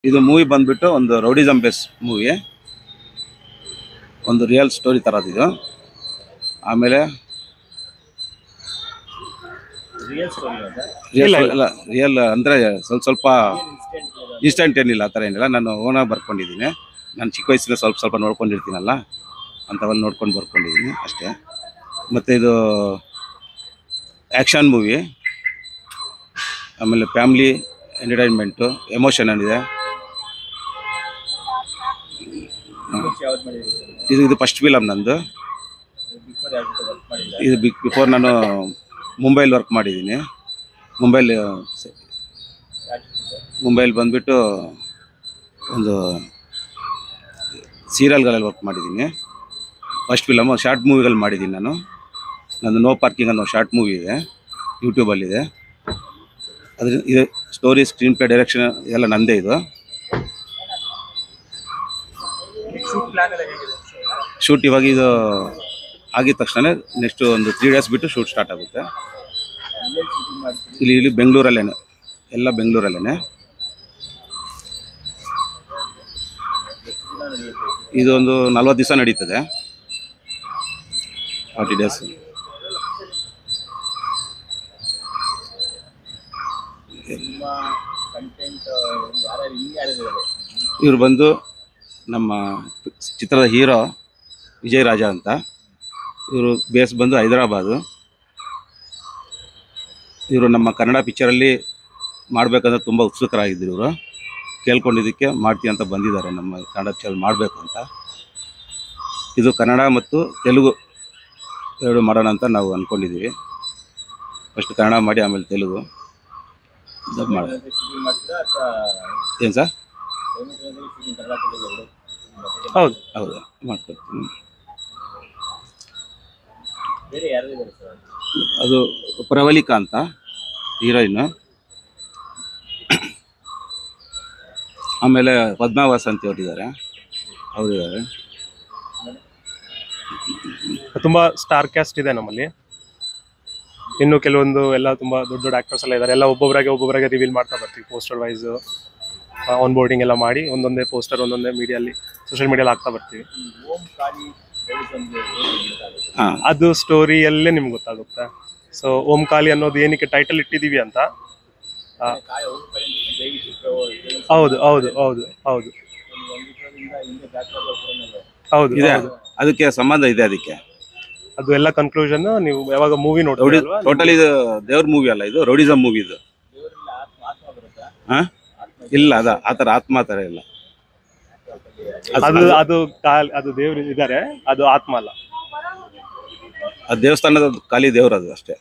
ಇದು ಮೂವಿ ಬಂದ್ಬಿಟ್ಟು ಒಂದು ರೌಡಿಸಮ್ ಬೇಸ್ ಮೂವಿ, ಒಂದು ರಿಯಲ್ ಸ್ಟೋರಿ ಥರದ್ದು. ಆಮೇಲೆ ರಿಯಲ್ ಅಂದರೆ ಸ್ವಲ್ಪ ಇನ್ಸ್ಟೆಂಟ್ ಏನಿಲ್ಲ, ಆ ಥರ ಏನಿಲ್ಲ. ನಾನು ಓನಾಗಿ ಬರ್ಕೊಂಡಿದ್ದೀನಿ. ನಾನು ಚಿಕ್ಕ ವಯಸ್ಸಿನ ಸ್ವಲ್ಪ ನೋಡ್ಕೊಂಡಿರ್ತೀನಲ್ಲ, ಅಂಥವೆಲ್ಲ ನೋಡ್ಕೊಂಡು ಬರ್ಕೊಂಡಿದ್ದೀನಿ ಅಷ್ಟೇ. ಮತ್ತು ಇದು ಆ್ಯಕ್ಷನ್ ಮೂವಿ, ಆಮೇಲೆ ಫ್ಯಾಮ್ಲಿ ಎಂಟರ್ಟೈನ್ಮೆಂಟು, ಎಮೋಷನ್ ಏನಿದೆ. ಇದು ಫಸ್ಟ್ ಫಿಲಮ್ ನಂದು. ಇದು ಬಿಫೋರ್ ನಾನು ಮುಂಬೈಲಿ ವರ್ಕ್ ಮಾಡಿದ್ದೀನಿ. ಮುಂಬೈಲಿ ಬಂದುಬಿಟ್ಟು ಒಂದು ಸೀರಿಯಲ್ಗಳಲ್ಲಿ ವರ್ಕ್ ಮಾಡಿದ್ದೀನಿ. ಫಸ್ಟ್ ಫಿಲಮು ಶಾರ್ಟ್ ಮೂವಿಗಳು ಮಾಡಿದ್ದೀನಿ ನಾನು. ನಂದು ನೋ ಪಾರ್ಕಿಂಗ್ ಅನ್ನೋ ಶಾರ್ಟ್ ಮೂವಿ ಇದೆ, ಯೂಟ್ಯೂಬಲ್ಲಿದೆ. ಅದ್ರ ಇದು ಸ್ಟೋರಿ, ಸ್ಕ್ರೀನ್ ಪ್ಲೇ, ಡೈರೆಕ್ಷನ್ ಎಲ್ಲ ನಂದೇ. ಇದು ಶೂಟ್ ಇವಾಗ ಇದು ಆಗಿದ ತಕ್ಷಣ ನೆಕ್ಸ್ಟ್ ಒಂದು 3 days ಬಿಟ್ಟು ಶೂಟ್ ಸ್ಟಾರ್ಟ್ ಆಗುತ್ತೆ. ಇಲ್ಲಿ ಬೆಂಗಳೂರಲ್ಲೇ, ಎಲ್ಲ ಬೆಂಗಳೂರಲ್ಲೇ. ಇದು ಒಂದು 40 ದಿವಸ ನಡೀತದೆ, 40 days. ಇವರು ಬಂದು ನಮ್ಮ ಚಿತ್ರದ ಹೀರೋ ವಿಜಯ್ ರಾಜ ಅಂತ. ಇವರು ಬೇಸ್ ಬಂದು ಹೈದರಾಬಾದು. ಇವರು ನಮ್ಮ ಕನ್ನಡ ಪಿಕ್ಚರಲ್ಲಿ ಮಾಡಬೇಕಂದ್ರೆ ತುಂಬ ಉತ್ಸುಕರಾಗಿದ್ದರು. ಇವರು ಕೇಳ್ಕೊಂಡಿದ್ದಕ್ಕೆ ಮಾಡ್ತೀವಿ ಅಂತ ಬಂದಿದ್ದಾರೆ, ನಮ್ಮ ಕನ್ನಡ ಪಿಕ್ಚರ್ ಮಾಡಬೇಕು ಅಂತ. ಇದು ಕನ್ನಡ ಮತ್ತು ತೆಲುಗು ಎರಡು ಮಾಡೋಣ ಅಂತ ನಾವು ಅಂದ್ಕೊಂಡಿದ್ದೀವಿ. ಫಸ್ಟ್ ಕನ್ನಡ ಮಾಡಿ ಆಮೇಲೆ ತೆಲುಗು ಡಬ್ ಮಾಡಿ. ಏನು ಸರ್? ಹೌದು ಮಾಡ್ಕೊಡ್ತೀನಿ. ಅದು ಪ್ರವಲಿಕಾ ಅಂತ ಹೀರೋಯಿನ್. ಆಮೇಲೆ ಪದ್ಮಾವಾಸ್ ಅಂತ ಅವರಿದ್ದಾರೆ. ತುಂಬ ಸ್ಟಾರ್ ಕ್ಯಾಸ್ಟ್ ಇದೆ ನಮ್ಮಲ್ಲಿ. ಇನ್ನು ಕೆಲವೊಂದು ಎಲ್ಲ ತುಂಬ ದೊಡ್ಡ ಆಕ್ಟರ್ಸ್ ಎಲ್ಲ ಇದ್ದಾರೆ. ಎಲ್ಲ ಒಬ್ಬೊಬ್ಬರಾಗೆ ರಿವೀಲ್ ಮಾಡ್ತಾ ಬರ್ತೀವಿ. ಪೋಸ್ಟರ್ ವೈಸ್ ಆನ್ ಬೋರ್ಡಿಂಗ್ ಎಲ್ಲ ಮಾಡಿ ಒಂದೊಂದೇ ಪೋಸ್ಟರ್ ಒಂದೊಂದೇ ಮೀಡಿಯಲ್ಲಿ, ಸೋಷಿಯಲ್ ಮೀಡಿಯಲ್ಲಿ ಹಾಕ್ತಾ ಬರ್ತೀವಿ. ಅದು ಸ್ಟೋರಿಯಲ್ಲೇ ನಿಮ್ಗೆ ಗೊತ್ತಾಗುತ್ತೆ. ಸೊ ಓಂಕಾಲಿ ಅನ್ನೋದು ಏನಕ್ಕೆ ಟೈಟಲ್ ಇಟ್ಟಿದ್ದೀವಿ ಅಂತ. ಹೌದು ಹೌದು ಹೌದು ಹೌದು ಹೌದು ಇದೆ, ಅದಕ್ಕೆ ಸಂಬಂಧ ಇದೆ. ಅದಕ್ಕೆ ಅದು ಎಲ್ಲ ಕನ್ಕ್ಲೂಷನ್ ನೀವು ಯಾವಾಗ ಮೂವಿ ನೋಡಿ. ಟೋಟಲ್ ಇದು ದೇವ್ರ ಮೂವಿ ಅಲ್ಲ, ಇದು ರೌಡಿಸಮ್ ಮೂವಿ. ಇದು ಇಲ್ಲ, ಆ ಥರ ಆತ್ಮ ಆ ಥರ ಇಲ್ಲ. ಅದು ದೇವ್ರು ಇದ್ದಾರೆ, ಅದು ಆತ್ಮ ಅಲ್ಲ. ಆ ದೇವಸ್ಥಾನದ ಖಾಲಿ ದೇವ್ರು ಅದು ಅಷ್ಟೇ.